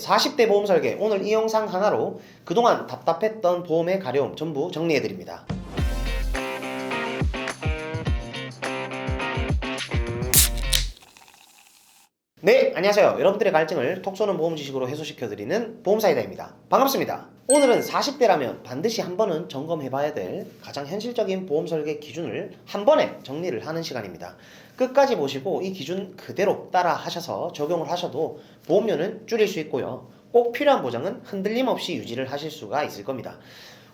40대 보험 설계, 오늘 이 영상 하나로 그동안 답답했던 보험의 가려움 전부 정리해드립니다. 네, 안녕하세요. 여러분들의 갈증을 톡 쏘는 보험 지식으로 해소시켜드리는 보험사이다입니다. 반갑습니다. 오늘은 40대라면 반드시 한 번은 점검해봐야 될 가장 현실적인 보험 설계 기준을 한 번에 정리를 하는 시간입니다. 끝까지 보시고 이 기준 그대로 따라 하셔서 적용을 하셔도 보험료는 줄일 수 있고요. 꼭 필요한 보장은 흔들림 없이 유지를 하실 수가 있을 겁니다.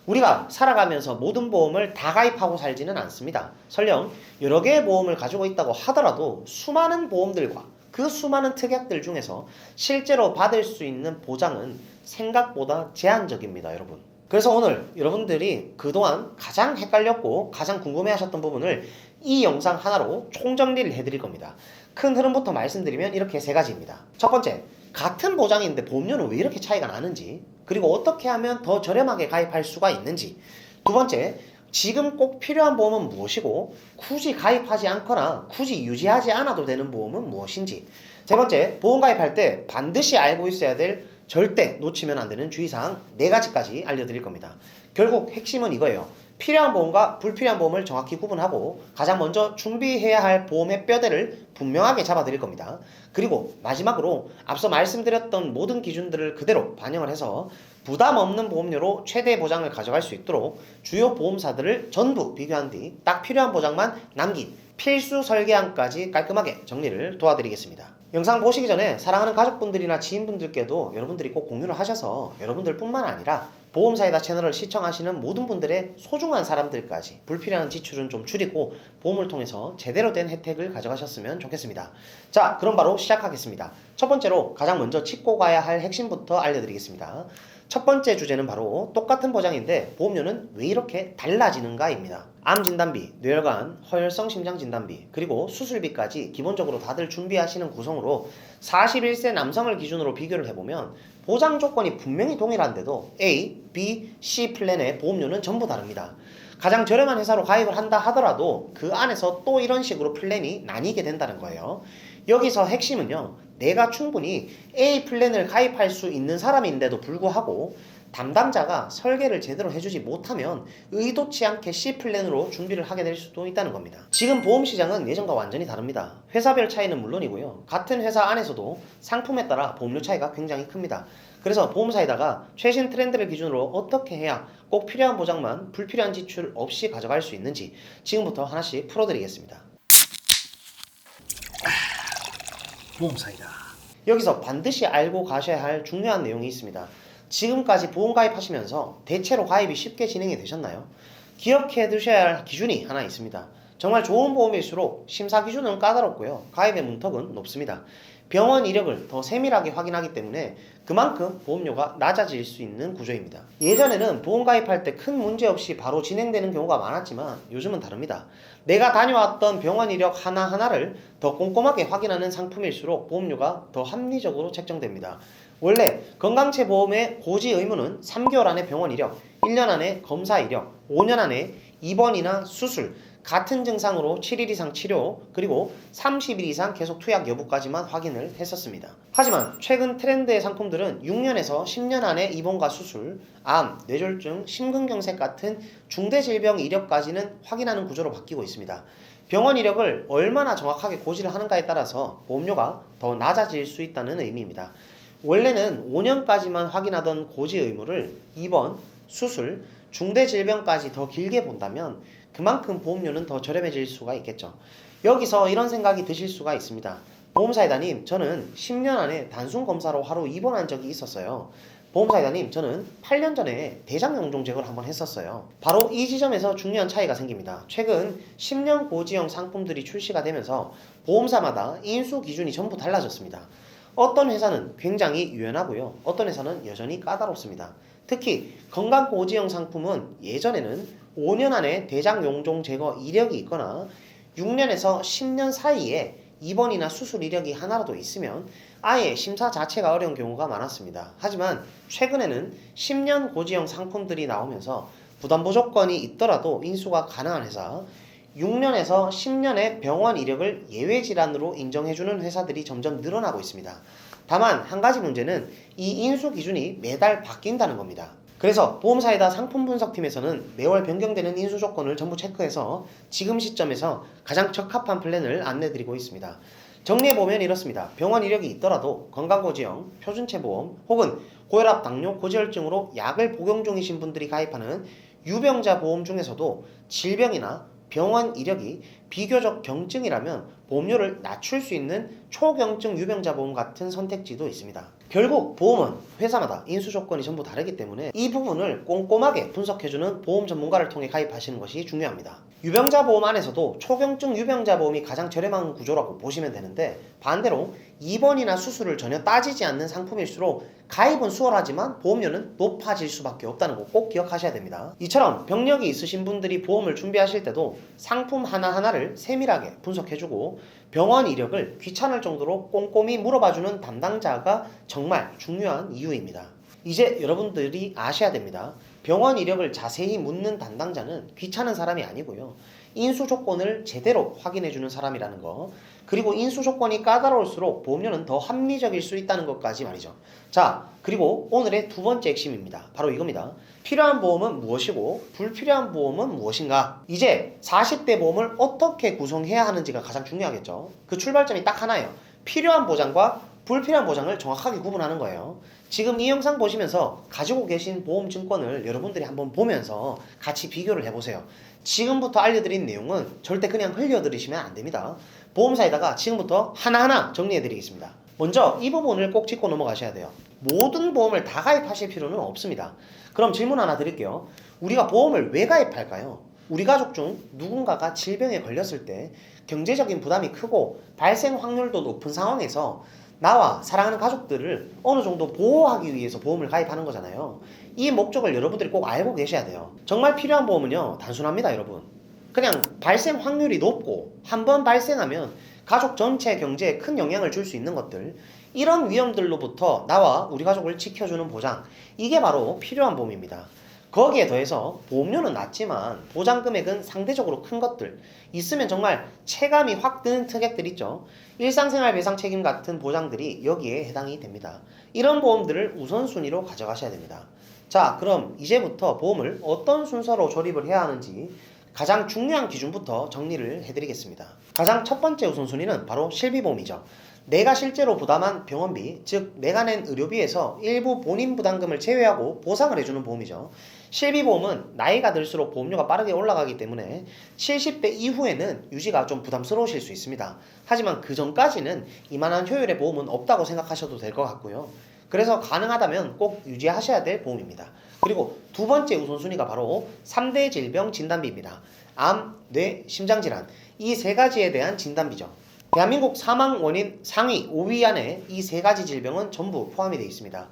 우리가 살아가면서 모든 보험을 다 가입하고 살지는 않습니다. 설령 여러 개의 보험을 가지고 있다고 하더라도 수많은 보험들과 그 수많은 특약들 중에서 실제로 받을 수 있는 보장은 생각보다 제한적입니다, 여러분. 그래서 오늘 여러분들이 그동안 가장 헷갈렸고 가장 궁금해하셨던 부분을 이 영상 하나로 총정리를 해드릴 겁니다. 큰 흐름부터 말씀드리면 이렇게 세 가지입니다. 첫 번째, 같은 보장인데 보험료는 왜 이렇게 차이가 나는지, 그리고 어떻게 하면 더 저렴하게 가입할 수가 있는지. 두 번째, 지금 꼭 필요한 보험은 무엇이고 굳이 가입하지 않거나 굳이 유지하지 않아도 되는 보험은 무엇인지. 세 번째, 보험 가입할 때 반드시 알고 있어야 될 절대 놓치면 안 되는 주의사항 4가지까지 알려드릴 겁니다. 결국 핵심은 이거예요. 필요한 보험과 불필요한 보험을 정확히 구분하고 가장 먼저 준비해야 할 보험의 뼈대를 분명하게 잡아드릴 겁니다. 그리고 마지막으로 앞서 말씀드렸던 모든 기준들을 그대로 반영을 해서 부담 없는 보험료로 최대 보장을 가져갈 수 있도록 주요 보험사들을 전부 비교한 뒤 딱 필요한 보장만 남긴 필수 설계안까지 깔끔하게 정리를 도와드리겠습니다. 영상 보시기 전에 사랑하는 가족분들이나 지인분들께도 여러분들이 꼭 공유를 하셔서 여러분들뿐만 아니라 보험사이다 채널을 시청하시는 모든 분들의 소중한 사람들까지 불필요한 지출은 좀 줄이고 보험을 통해서 제대로 된 혜택을 가져가셨으면 좋겠습니다. 자, 그럼 바로 시작하겠습니다. 첫 번째로 가장 먼저 짚고 가야 할 핵심부터 알려드리겠습니다. 첫 번째 주제는 바로 똑같은 보장인데 보험료는 왜 이렇게 달라지는가입니다. 암진단비, 뇌혈관, 허혈성 심장진단비, 그리고 수술비까지 기본적으로 다들 준비하시는 구성으로 41세 남성을 기준으로 비교를 해보면 보장 조건이 분명히 동일한데도 A, B, C 플랜의 보험료는 전부 다릅니다. 가장 저렴한 회사로 가입을 한다 하더라도 그 안에서 또 이런 식으로 플랜이 나뉘게 된다는 거예요. 여기서 핵심은요, 내가 충분히 A 플랜을 가입할 수 있는 사람인데도 불구하고 담당자가 설계를 제대로 해주지 못하면 의도치 않게 C 플랜으로 준비를 하게 될 수도 있다는 겁니다. 지금 보험 시장은 예전과 완전히 다릅니다. 회사별 차이는 물론이고요, 같은 회사 안에서도 상품에 따라 보험료 차이가 굉장히 큽니다. 그래서 보험사에다가 최신 트렌드를 기준으로 어떻게 해야 꼭 필요한 보장만 불필요한 지출 없이 가져갈 수 있는지 지금부터 하나씩 풀어드리겠습니다. 보험사이다. 여기서 반드시 알고 가셔야 할 중요한 내용이 있습니다. 지금까지 보험 가입하시면서 대체로 가입이 쉽게 진행이 되셨나요? 기억해 두셔야 할 기준이 하나 있습니다. 정말 좋은 보험일수록 심사 기준은 까다롭고요, 가입의 문턱은 높습니다. 병원 이력을 더 세밀하게 확인하기 때문에 그만큼 보험료가 낮아질 수 있는 구조입니다. 예전에는 보험 가입할 때 큰 문제 없이 바로 진행되는 경우가 많았지만 요즘은 다릅니다. 내가 다녀왔던 병원 이력 하나하나를 더 꼼꼼하게 확인하는 상품일수록 보험료가 더 합리적으로 책정됩니다. 원래 건강체 보험의 고지 의무는 3개월 안에 병원 이력, 1년 안에 검사 이력, 5년 안에 입원이나 수술, 같은 증상으로 7일 이상 치료, 그리고 30일 이상 계속 투약 여부까지만 확인을 했었습니다. 하지만 최근 트렌드의 상품들은 6년에서 10년 안에 입원과 수술, 암, 뇌졸중, 심근경색 같은 중대질병 이력까지는 확인하는 구조로 바뀌고 있습니다. 병원 이력을 얼마나 정확하게 고지를 하는가에 따라서 보험료가 더 낮아질 수 있다는 의미입니다. 원래는 5년까지만 확인하던 고지 의무를 입원, 수술, 중대질병까지 더 길게 본다면 그만큼 보험료는 더 저렴해질 수가 있겠죠. 여기서 이런 생각이 드실 수가 있습니다. 보험사이다님, 저는 10년 안에 단순 검사로 하루 입원한 적이 있었어요. 보험사이다님, 저는 8년 전에 대장용종 제거를 한번 했었어요. 바로 이 지점에서 중요한 차이가 생깁니다. 최근 10년 고지형 상품들이 출시가 되면서 보험사마다 인수 기준이 전부 달라졌습니다. 어떤 회사는 굉장히 유연하고요, 어떤 회사는 여전히 까다롭습니다. 특히 건강고지형 상품은 예전에는 5년 안에 대장용종 제거 이력이 있거나 6년에서 10년 사이에 입원이나 수술 이력이 하나라도 있으면 아예 심사 자체가 어려운 경우가 많았습니다. 하지만 최근에는 10년 고지형 상품들이 나오면서 부담보 조건이 있더라도 인수가 가능한 회사, 6년에서 10년의 병원 이력을 예외 질환으로 인정해주는 회사들이 점점 늘어나고 있습니다. 다만 한 가지 문제는 이 인수 기준이 매달 바뀐다는 겁니다. 그래서 보험사이다 상품 분석팀에서는 매월 변경되는 인수 조건을 전부 체크해서 지금 시점에서 가장 적합한 플랜을 안내드리고 있습니다. 정리해보면 이렇습니다. 병원 이력이 있더라도 건강고지형, 표준체보험 혹은 고혈압, 당뇨, 고지혈증으로 약을 복용 중이신 분들이 가입하는 유병자 보험 중에서도 질병이나 병원 이력이 비교적 경증이라면 보험료를 낮출 수 있는 초경증 유병자 보험 같은 선택지도 있습니다. 결국 보험은 회사마다 인수 조건이 전부 다르기 때문에 이 부분을 꼼꼼하게 분석해주는 보험 전문가를 통해 가입하시는 것이 중요합니다. 유병자 보험 안에서도 초경증 유병자 보험이 가장 저렴한 구조라고 보시면 되는데, 반대로 입원이나 수술을 전혀 따지지 않는 상품일수록 가입은 수월하지만 보험료는 높아질 수밖에 없다는 거 꼭 기억하셔야 됩니다. 이처럼 병력이 있으신 분들이 보험을 준비하실 때도 상품 하나하나를 세밀하게 분석해주고 병원 이력을 귀찮을 정도로 꼼꼼히 물어봐주는 담당자가 정말 중요한 이유입니다. 이제 여러분들이 아셔야 됩니다. 병원 이력을 자세히 묻는 담당자는 귀찮은 사람이 아니고요. 인수 조건을 제대로 확인해주는 사람이라는 거, 그리고 인수 조건이 까다로울수록 보험료는 더 합리적일 수 있다는 것까지 말이죠. 자, 그리고 오늘의 두 번째 핵심입니다. 바로 이겁니다. 필요한 보험은 무엇이고 불필요한 보험은 무엇인가? 이제 40대 보험을 어떻게 구성해야 하는지가 가장 중요하겠죠. 그 출발점이 딱 하나예요. 필요한 보장과 불필요한 보장을 정확하게 구분하는 거예요. 지금 이 영상 보시면서 가지고 계신 보험 증권을 여러분들이 한번 보면서 같이 비교를 해보세요. 지금부터 알려드린 내용은 절대 그냥 흘려드리시면 안 됩니다. 보험사에다가 지금부터 하나하나 정리해드리겠습니다. 먼저 이 부분을 꼭 짚고 넘어가셔야 돼요. 모든 보험을 다 가입하실 필요는 없습니다. 그럼 질문 하나 드릴게요. 우리가 보험을 왜 가입할까요? 우리 가족 중 누군가가 질병에 걸렸을 때 경제적인 부담이 크고 발생 확률도 높은 상황에서 나와 사랑하는 가족들을 어느 정도 보호하기 위해서 보험을 가입하는 거잖아요. 이 목적을 여러분들이 꼭 알고 계셔야 돼요. 정말 필요한 보험은요, 단순합니다, 여러분. 그냥 발생 확률이 높고 한 번 발생하면 가족 전체 경제에 큰 영향을 줄 수 있는 것들, 이런 위험들로부터 나와 우리 가족을 지켜주는 보장, 이게 바로 필요한 보험입니다. 거기에 더해서 보험료는 낮지만 보장 금액은 상대적으로 큰 것들, 있으면 정말 체감이 확 드는 특약들 있죠. 일상생활 배상 책임 같은 보장들이 여기에 해당이 됩니다. 이런 보험들을 우선순위로 가져가셔야 됩니다. 자, 그럼 이제부터 보험을 어떤 순서로 조립을 해야 하는지 가장 중요한 기준부터 정리를 해드리겠습니다. 가장 첫 번째 우선순위는 바로 실비보험이죠. 내가 실제로 부담한 병원비, 즉 내가 낸 의료비에서 일부 본인 부담금을 제외하고 보상을 해주는 보험이죠. 실비보험은 나이가 들수록 보험료가 빠르게 올라가기 때문에 70대 이후에는 유지가 좀 부담스러우실 수 있습니다. 하지만 그 전까지는 이만한 효율의 보험은 없다고 생각하셔도 될 것 같고요. 그래서 가능하다면 꼭 유지하셔야 될 보험입니다. 그리고 두 번째 우선순위가 바로 3대 질병 진단비입니다. 암, 뇌, 심장질환, 이 세 가지에 대한 진단비죠. 대한민국 사망 원인 상위 5위 안에 이 세 가지 질병은 전부 포함이 되어 있습니다.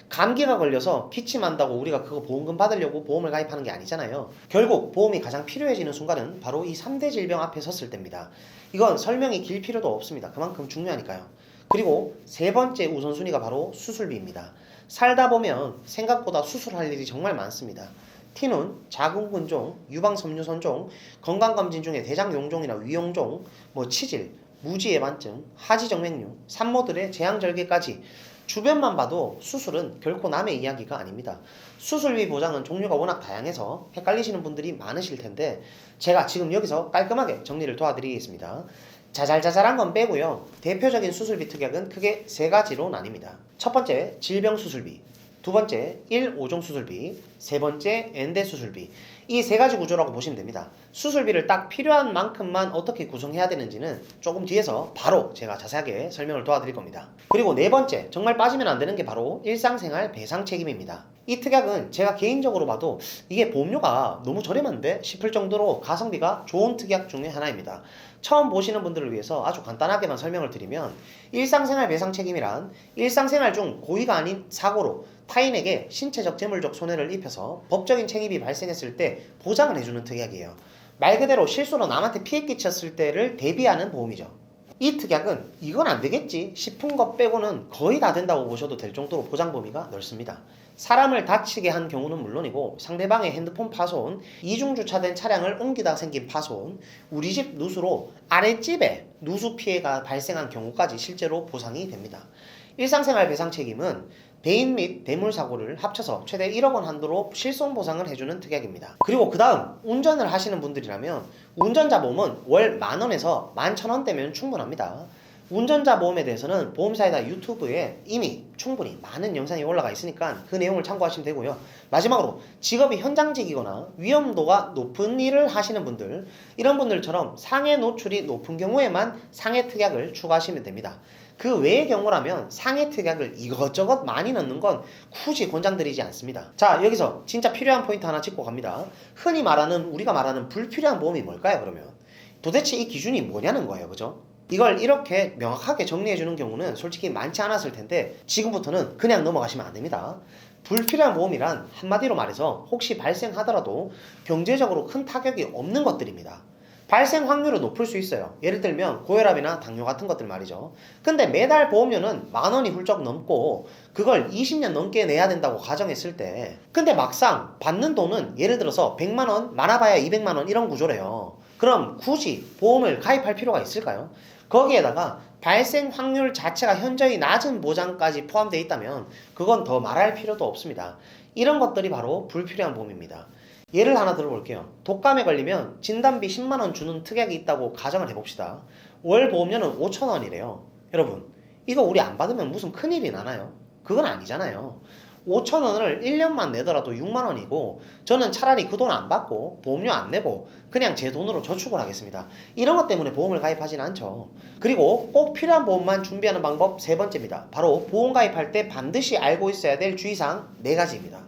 감기가 걸려서 기침한다고 우리가 그거 보험금 받으려고 보험을 가입하는 게 아니잖아요. 결국 보험이 가장 필요해지는 순간은 바로 이 3대 질병 앞에 섰을 때입니다. 이건 설명이 길 필요도 없습니다. 그만큼 중요하니까요. 그리고 세 번째 우선순위가 바로 수술비입니다. 살다 보면 생각보다 수술할 일이 정말 많습니다. 티눈, 자궁근종, 유방섬유선종, 건강검진 중에 대장용종이나 위용종, 치질, 무지예반증, 하지정맥류, 산모들의 제왕절개까지 주변만 봐도 수술은 결코 남의 이야기가 아닙니다. 수술비 보장은 종류가 워낙 다양해서 헷갈리시는 분들이 많으실 텐데 제가 지금 여기서 깔끔하게 정리를 도와드리겠습니다. 자잘자잘한 건 빼고요. 대표적인 수술비 특약은 크게 세 가지로 나뉩니다. 첫 번째, 질병 수술비. 두 번째, 1-5종 수술비. 세 번째, 엔대 수술비. 이 세 가지 구조라고 보시면 됩니다. 수술비를 딱 필요한 만큼만 어떻게 구성해야 되는지는 조금 뒤에서 바로 제가 자세하게 설명을 도와드릴 겁니다. 그리고 네 번째, 정말 빠지면 안 되는 게 바로 일상생활 배상 책임입니다. 이 특약은 제가 개인적으로 봐도 이게 보험료가 너무 저렴한데 싶을 정도로 가성비가 좋은 특약 중에 하나입니다. 처음 보시는 분들을 위해서 아주 간단하게만 설명을 드리면 일상생활 배상 책임이란 일상생활 중 고의가 아닌 사고로 타인에게 신체적 재물적 손해를 입혀서 법적인 책임이 발생했을 때 보장을 해주는 특약이에요. 말 그대로 실수로 남한테 피해 끼쳤을 때를 대비하는 보험이죠. 이 특약은 이건 안 되겠지 싶은 것 빼고는 거의 다 된다고 보셔도 될 정도로 보장 범위가 넓습니다. 사람을 다치게 한 경우는 물론이고 상대방의 핸드폰 파손, 이중 주차된 차량을 옮기다 생긴 파손, 우리 집 누수로 아랫집에 누수 피해가 발생한 경우까지 실제로 보상이 됩니다. 일상생활 배상 책임은 대인 및 대물 사고를 합쳐서 최대 1억 원 한도로 실손 보상을 해주는 특약입니다. 그리고 그 다음 운전을 하시는 분들이라면 운전자 보험은 월 10,000원에서 11,000원대면 충분합니다. 운전자 보험에 대해서는 보험사이다 유튜브에 이미 충분히 많은 영상이 올라가 있으니까 그 내용을 참고하시면 되고요. 마지막으로 직업이 현장직이거나 위험도가 높은 일을 하시는 분들, 이런 분들처럼 상해 노출이 높은 경우에만 상해 특약을 추가하시면 됩니다. 그 외의 경우라면 상해 특약을 이것저것 많이 넣는 건 굳이 권장드리지 않습니다. 자, 여기서 진짜 필요한 포인트 하나 짚고 갑니다. 흔히 말하는, 우리가 말하는 불필요한 보험이 뭘까요, 그러면? 도대체 이 기준이 뭐냐는 거예요, 그죠? 이걸 이렇게 명확하게 정리해 주는 경우는 솔직히 많지 않았을 텐데 지금부터는 그냥 넘어가시면 안 됩니다. 불필요한 보험이란 한마디로 말해서 혹시 발생하더라도 경제적으로 큰 타격이 없는 것들입니다. 발생 확률은 높을 수 있어요. 예를 들면 고혈압이나 당뇨 같은 것들 말이죠. 근데 매달 보험료는 10,000원이 훌쩍 넘고 그걸 20년 넘게 내야 된다고 가정했을 때, 근데 막상 받는 돈은 예를 들어서 100만원, 많아봐야 200만원 이런 구조래요. 그럼 굳이 보험을 가입할 필요가 있을까요? 거기에다가 발생 확률 자체가 현저히 낮은 보장까지 포함되어 있다면 그건 더 말할 필요도 없습니다. 이런 것들이 바로 불필요한 보험입니다. 예를 하나 들어볼게요. 독감에 걸리면 진단비 10만원 주는 특약이 있다고 가정을 해봅시다. 월 보험료는 5,000원이래요. 여러분, 이거 우리 안 받으면 무슨 큰일이 나나요? 그건 아니잖아요. 5,000원을 1년만 내더라도 6만원이고 저는 차라리 그 돈 안 받고 보험료 안 내고 그냥 제 돈으로 저축을 하겠습니다. 이런 것 때문에 보험을 가입하진 않죠. 그리고 꼭 필요한 보험만 준비하는 방법 세 번째입니다. 바로 보험 가입할 때 반드시 알고 있어야 될 주의사항 4가지입니다.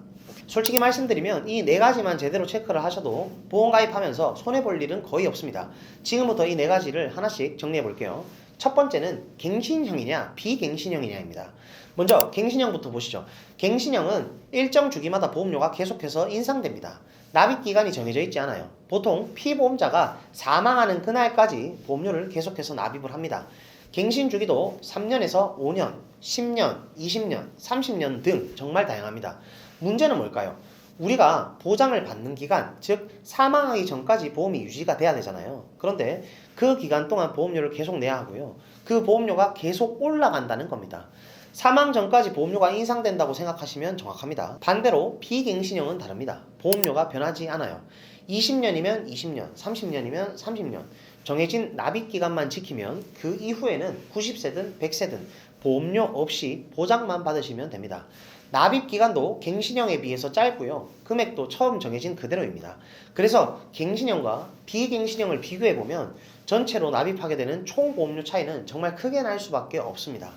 솔직히 말씀드리면 이 4가지만 제대로 체크를 하셔도 보험 가입하면서 손해볼 일은 거의 없습니다. 지금부터 이 4가지를 하나씩 정리해 볼게요. 첫 번째는 갱신형이냐 비갱신형이냐입니다. 먼저 갱신형부터 보시죠. 갱신형은 일정 주기마다 보험료가 계속해서 인상됩니다. 납입 기간이 정해져 있지 않아요. 보통 피보험자가 사망하는 그날까지 보험료를 계속해서 납입을 합니다. 갱신 주기도 3년에서 5년, 10년, 20년, 30년 등 정말 다양합니다. 문제는 뭘까요? 우리가 보장을 받는 기간, 즉 사망하기 전까지 보험이 유지가 돼야 되잖아요. 그런데 그 기간 동안 보험료를 계속 내야 하고요. 그 보험료가 계속 올라간다는 겁니다. 사망 전까지 보험료가 인상된다고 생각하시면 정확합니다. 반대로 비갱신형은 다릅니다. 보험료가 변하지 않아요. 20년이면 20년, 30년이면 30년. 정해진 납입 기간만 지키면 그 이후에는 90세든 100세든 보험료 없이 보장만 받으시면 됩니다. 납입 기간도 갱신형에 비해서 짧고요. 금액도 처음 정해진 그대로입니다. 그래서 갱신형과 비갱신형을 비교해보면 전체로 납입하게 되는 총 보험료 차이는 정말 크게 날 수밖에 없습니다.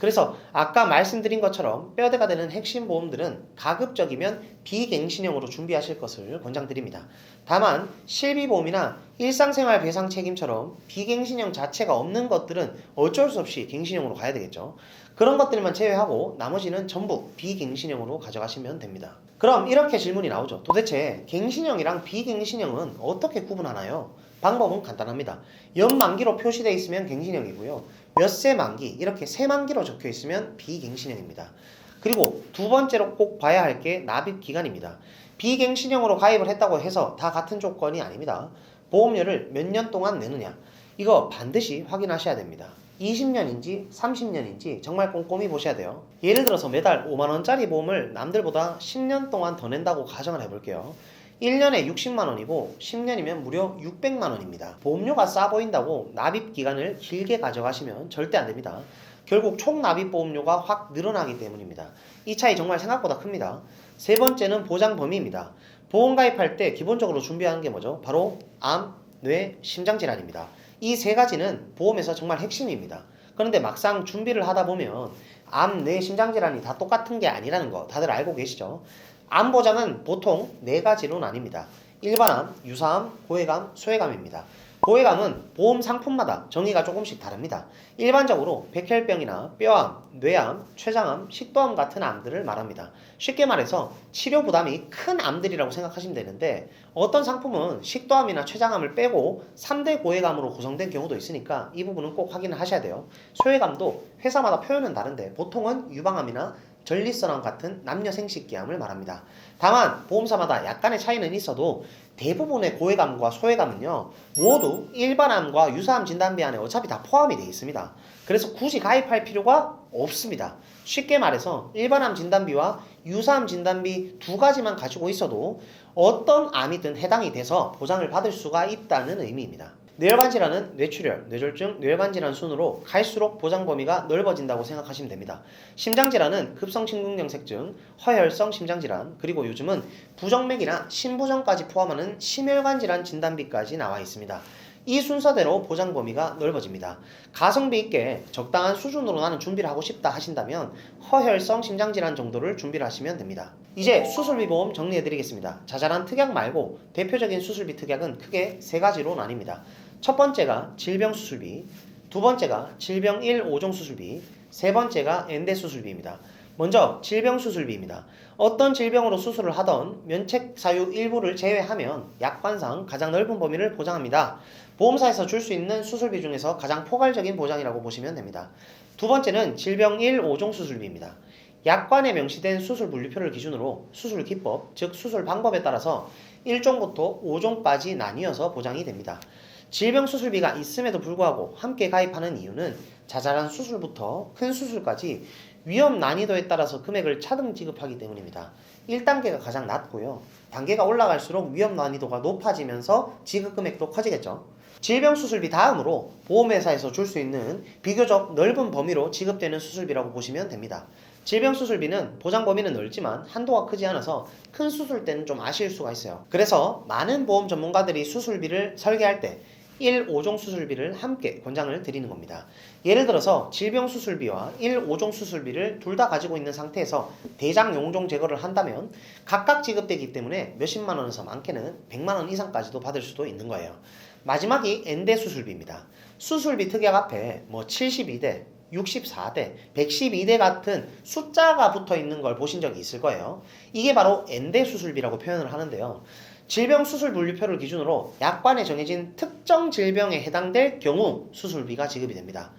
그래서 아까 말씀드린 것처럼 뼈대가 되는 핵심 보험들은 가급적이면 비갱신형으로 준비하실 것을 권장드립니다. 다만 실비보험이나 일상생활 배상 책임처럼 비갱신형 자체가 없는 것들은 어쩔 수 없이 갱신형으로 가야 되겠죠. 그런 것들만 제외하고 나머지는 전부 비갱신형으로 가져가시면 됩니다. 그럼 이렇게 질문이 나오죠. 도대체 갱신형이랑 비갱신형은 어떻게 구분하나요? 방법은 간단합니다. 연만기로 표시되어 있으면 갱신형이고요. 몇 세 만기, 이렇게 세 만기로 적혀 있으면 비갱신형입니다. 그리고 두 번째로 꼭 봐야 할 게 납입 기간입니다. 비갱신형으로 가입을 했다고 해서 다 같은 조건이 아닙니다. 보험료를 몇 년 동안 내느냐, 이거 반드시 확인하셔야 됩니다. 20년인지 30년인지 정말 꼼꼼히 보셔야 돼요. 예를 들어서 매달 5만원짜리 보험을 남들보다 10년 동안 더 낸다고 가정을 해볼게요. 1년에 60만원이고 10년이면 무려 600만원입니다. 보험료가 싸 보인다고 납입 기간을 길게 가져가시면 절대 안됩니다. 결국 총 납입 보험료가 확 늘어나기 때문입니다. 이 차이 정말 생각보다 큽니다. 세 번째는 보장 범위입니다. 보험 가입할 때 기본적으로 준비하는 게 뭐죠? 바로 암, 뇌, 심장질환입니다. 이 세 가지는 보험에서 정말 핵심입니다. 그런데 막상 준비를 하다 보면 암, 뇌, 심장질환이 다 똑같은 게 아니라는 거 다들 알고 계시죠? 암 보장은 보통 4가지로 나뉩니다. 일반암, 유사암, 고해감, 소해감입니다. 고해감은 보험 상품마다 정의가 조금씩 다릅니다. 일반적으로 백혈병이나 뼈암, 뇌암, 췌장암, 식도암 같은 암들을 말합니다. 쉽게 말해서 치료 부담이 큰 암들이라고 생각하시면 되는데 어떤 상품은 식도암이나 췌장암을 빼고 3대 고해감으로 구성된 경우도 있으니까 이 부분은 꼭 확인을 하셔야 돼요. 소해감도 회사마다 표현은 다른데 보통은 유방암이나 전립선암 같은 남녀 생식기암을 말합니다. 다만 보험사마다 약간의 차이는 있어도 대부분의 고해감과 소해감은요 모두 일반암과 유사암 진단비 안에 어차피 다 포함이 되어 있습니다. 그래서 굳이 가입할 필요가 없습니다. 쉽게 말해서 일반암 진단비와 유사암 진단비 두 가지만 가지고 있어도 어떤 암이든 해당이 돼서 보장을 받을 수가 있다는 의미입니다. 뇌혈관 질환은 뇌출혈, 뇌졸중, 뇌혈관 질환 순으로 갈수록 보장 범위가 넓어진다고 생각하시면 됩니다. 심장 질환은 급성 심근경색증, 허혈성 심장 질환, 그리고 요즘은 부정맥이나 심부정까지 포함하는 심혈관 질환 진단비까지 나와 있습니다. 이 순서대로 보장 범위가 넓어집니다. 가성비 있게 적당한 수준으로 나는 준비를 하고 싶다 하신다면 허혈성 심장질환 정도를 준비를 하시면 됩니다. 이제 수술비 보험 정리해드리겠습니다. 자잘한 특약 말고 대표적인 수술비 특약은 크게 세 가지로 나뉩니다. 첫 번째가 질병 수술비, 두 번째가 질병 1, 5종 수술비, 세 번째가 엔대 수술비입니다. 먼저 질병 수술비입니다. 어떤 질병으로 수술을 하던 면책 사유 일부를 제외하면 약관상 가장 넓은 범위를 보장합니다. 보험사에서 줄 수 있는 수술비 중에서 가장 포괄적인 보장이라고 보시면 됩니다. 두 번째는 질병 1, 5종 수술비입니다. 약관에 명시된 수술 분류표를 기준으로 수술 기법, 즉 수술 방법에 따라서 1종부터 5종까지 나뉘어서 보장이 됩니다. 질병 수술비가 있음에도 불구하고 함께 가입하는 이유는 자잘한 수술부터 큰 수술까지 위험 난이도에 따라서 금액을 차등 지급하기 때문입니다. 1단계가 가장 낮고요. 단계가 올라갈수록 위험 난이도가 높아지면서 지급 금액도 커지겠죠. 질병 수술비 다음으로 보험회사에서 줄 수 있는 비교적 넓은 범위로 지급되는 수술비라고 보시면 됩니다. 질병 수술비는 보장 범위는 넓지만 한도가 크지 않아서 큰 수술 때는 좀 아쉬울 수가 있어요. 그래서 많은 보험 전문가들이 수술비를 설계할 때 1, 5종 수술비를 함께 권장을 드리는 겁니다. 예를 들어서 질병 수술비와 1, 5종 수술비를 둘 다 가지고 있는 상태에서 대장 용종 제거를 한다면 각각 지급되기 때문에 몇십만 원에서 많게는 100만 원 이상까지도 받을 수도 있는 거예요. 마지막이 엔대 수술비입니다. 수술비 특약 앞에 72대, 64대, 112대 같은 숫자가 붙어 있는 걸 보신 적이 있을 거예요. 이게 바로 엔대 수술비라고 표현을 하는데요. 질병 수술 분류표를 기준으로 약관에 정해진 특정 질병에 해당될 경우 수술비가 지급이 됩니다.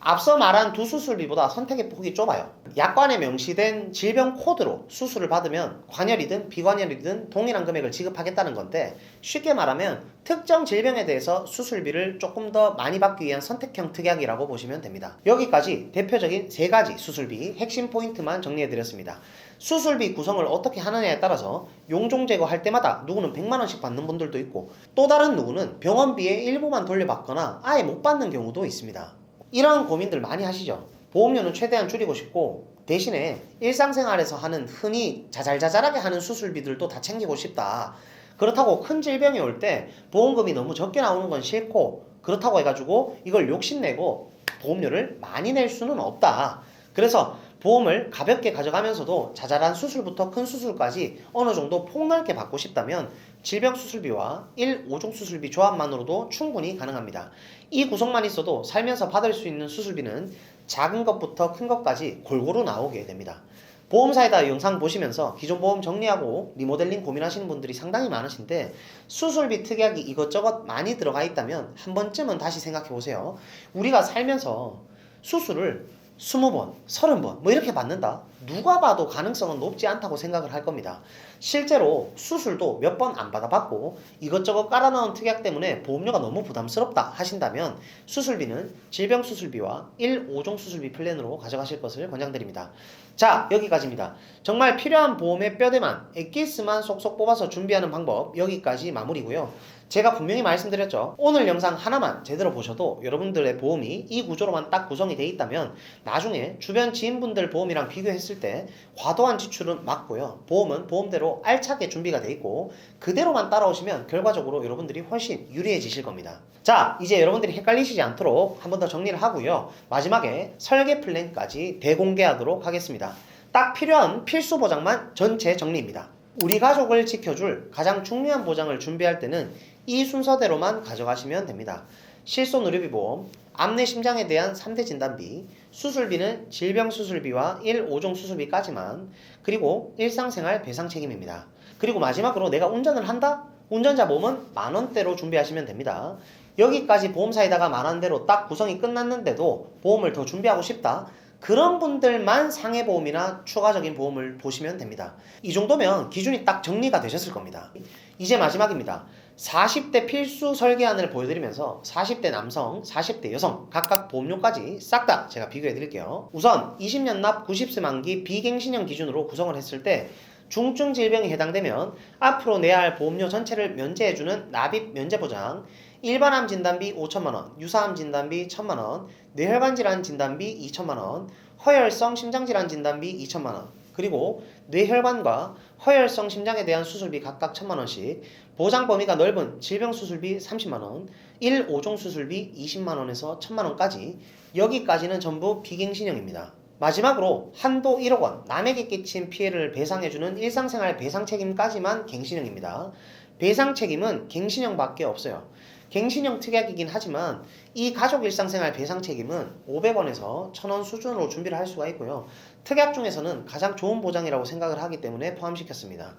앞서 말한 두 수술비보다 선택의 폭이 좁아요. 약관에 명시된 질병 코드로 수술을 받으면 관열이든 비관열이든 동일한 금액을 지급하겠다는 건데 쉽게 말하면 특정 질병에 대해서 수술비를 조금 더 많이 받기 위한 선택형 특약이라고 보시면 됩니다. 여기까지 대표적인 세 가지 수술비 핵심 포인트만 정리해드렸습니다. 수술비 구성을 어떻게 하느냐에 따라서 용종 제거할 때마다 누구는 100만원씩 받는 분들도 있고 또 다른 누구는 병원비의 일부만 돌려받거나 아예 못 받는 경우도 있습니다. 이런 고민들 많이 하시죠. 보험료는 최대한 줄이고 싶고 대신에 일상생활에서 하는 흔히 자잘자잘하게 하는 수술비들도 다 챙기고 싶다. 그렇다고 큰 질병이 올 때 보험금이 너무 적게 나오는 건 싫고 그렇다고 해가지고 이걸 욕심내고 보험료를 많이 낼 수는 없다. 그래서 보험을 가볍게 가져가면서도 자잘한 수술부터 큰 수술까지 어느 정도 폭넓게 받고 싶다면 질병 수술비와 1, 5종 수술비 조합만으로도 충분히 가능합니다. 이 구성만 있어도 살면서 받을 수 있는 수술비는 작은 것부터 큰 것까지 골고루 나오게 됩니다. 보험사에다 영상 보시면서 기존 보험 정리하고 리모델링 고민하시는 분들이 상당히 많으신데 수술비 특약이 이것저것 많이 들어가 있다면 한 번쯤은 다시 생각해 보세요. 우리가 살면서 수술을 20번, 30번 뭐 이렇게 받는다? 누가 봐도 가능성은 높지 않다고 생각을 할 겁니다. 실제로 수술도 몇 번 안 받아봤고 이것저것 깔아넣은 특약 때문에 보험료가 너무 부담스럽다 하신다면 수술비는 질병 수술비와 1, 5종 수술비 플랜으로 가져가실 것을 권장드립니다. 자, 여기까지입니다. 정말 필요한 보험의 뼈대만, 엑기스만 쏙쏙 뽑아서 준비하는 방법 여기까지 마무리고요. 제가 분명히 말씀드렸죠. 오늘 영상 하나만 제대로 보셔도 여러분들의 보험이 이 구조로만 딱 구성이 돼 있다면 나중에 주변 지인분들 보험이랑 비교했을 때 과도한 지출은 막고요. 보험은 보험대로 알차게 준비가 돼 있고 그대로만 따라오시면 결과적으로 여러분들이 훨씬 유리해지실 겁니다. 자, 이제 여러분들이 헷갈리시지 않도록 한 번 더 정리를 하고요. 마지막에 설계 플랜까지 대공개하도록 하겠습니다. 딱 필요한 필수 보장만 전체 정리입니다. 우리 가족을 지켜줄 가장 중요한 보장을 준비할 때는 이 순서대로만 가져가시면 됩니다. 실손 의료비 보험, 암내 심장에 대한 3대 진단비, 수술비는 질병 수술비와 1, 5종 수술비까지만, 그리고 일상생활 배상 책임입니다. 그리고 마지막으로 내가 운전을 한다? 운전자 보험은 만원대로 준비하시면 됩니다. 여기까지 보험사에다가 말한 대로 딱 구성이 끝났는데도 보험을 더 준비하고 싶다? 그런 분들만 상해보험이나 추가적인 보험을 보시면 됩니다. 이 정도면 기준이 딱 정리가 되셨을 겁니다. 이제 마지막입니다. 40대 필수 설계안을 보여드리면서 40대 남성, 40대 여성 각각 보험료까지 싹 다 제가 비교해 드릴게요. 우선 20년 납 90세 만기 비갱신형 기준으로 구성을 했을 때 중증 질병이 해당되면 앞으로 내야 할 보험료 전체를 면제해주는 납입 면제보장, 일반암 진단비 5천만원, 유사암 진단비 1천만원, 뇌혈관 질환 진단비 2천만원, 허혈성 심장질환 진단비 2천만원, 그리고 뇌혈관과 허혈성 심장에 대한 수술비 각각 1천만원씩, 보장 범위가 넓은 질병 수술비 30만원, 1, 5종 수술비 20만원에서 1천만원까지, 여기까지는 전부 비갱신형입니다. 마지막으로 한도 1억 원, 남에게 끼친 피해를 배상해주는 일상생활 배상 책임까지만 갱신형입니다. 배상 책임은 갱신형밖에 없어요. 갱신형 특약이긴 하지만 이 가족 일상생활 배상 책임은 500원에서 1000원 수준으로 준비를 할 수가 있고요. 특약 중에서는 가장 좋은 보장이라고 생각을 하기 때문에 포함시켰습니다.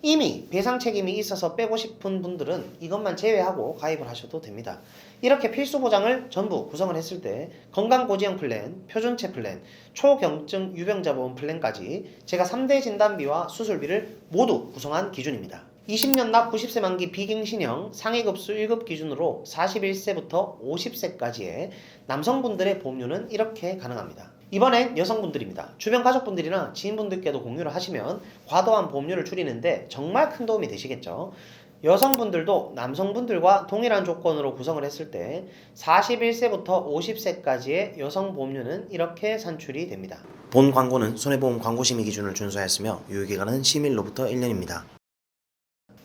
이미 배상 책임이 있어서 빼고 싶은 분들은 이것만 제외하고 가입을 하셔도 됩니다. 이렇게 필수 보장을 전부 구성을 했을 때 건강고지형 플랜, 표준체 플랜, 초경증 유병자 보험 플랜까지 제가 3대 진단비와 수술비를 모두 구성한 기준입니다. 20년 납 90세 만기 비갱신형 상해급수 1급 기준으로 41세부터 50세까지의 남성분들의 보험료는 이렇게 가능합니다. 이번엔 여성분들입니다. 주변 가족분들이나 지인분들께도 공유를 하시면 과도한 보험료를 줄이는데 정말 큰 도움이 되시겠죠. 여성분들도 남성분들과 동일한 조건으로 구성을 했을 때 41세부터 50세까지의 여성 보험료는 이렇게 산출이 됩니다. 본 광고는 손해보험 광고심의 기준을 준수하였으며 유효기간은 심의일로부터 1년입니다.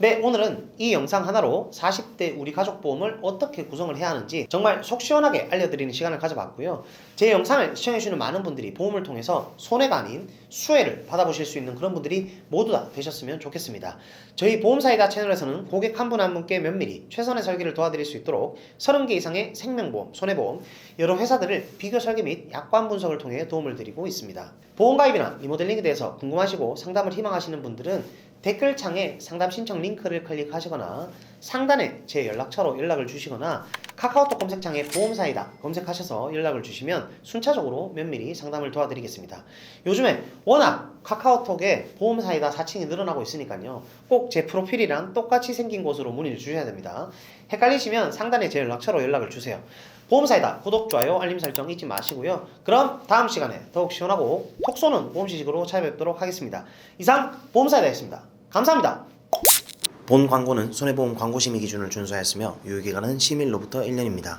네, 오늘은 이 영상 하나로 40대 우리 가족보험을 어떻게 구성을 해야 하는지 정말 속 시원하게 알려드리는 시간을 가져봤고요. 제 영상을 시청해주시는 많은 분들이 보험을 통해서 손해가 아닌 수혜를 받아보실 수 있는 그런 분들이 모두 다 되셨으면 좋겠습니다. 저희 보험사이다 채널에서는 고객 한 분 한 분께 면밀히 최선의 설계를 도와드릴 수 있도록 30개 이상의 생명보험, 손해보험, 여러 회사들을 비교 설계 및 약관 분석을 통해 도움을 드리고 있습니다. 보험가입이나 리모델링에 대해서 궁금하시고 상담을 희망하시는 분들은 댓글창에 상담 신청 링크를 클릭하시거나 상단에 제 연락처로 연락을 주시거나 카카오톡 검색창에 보험사이다 검색하셔서 연락을 주시면 순차적으로 면밀히 상담을 도와드리겠습니다. 요즘에 워낙 카카오톡에 보험사이다 사칭이 늘어나고 있으니까요. 꼭 제 프로필이랑 똑같이 생긴 곳으로 문의를 주셔야 됩니다. 헷갈리시면 상단에 제 연락처로 연락을 주세요. 보험사이다 구독, 좋아요, 알림 설정 잊지 마시고요. 그럼 다음 시간에 더욱 시원하고 톡 쏘는 보험 지식으로 찾아뵙도록 하겠습니다. 이상 보험사이다였습니다. 감사합니다. 본 광고는 손해보험 광고심의 기준을 준수하였으며 유효기간은 심의일로부터 1년입니다.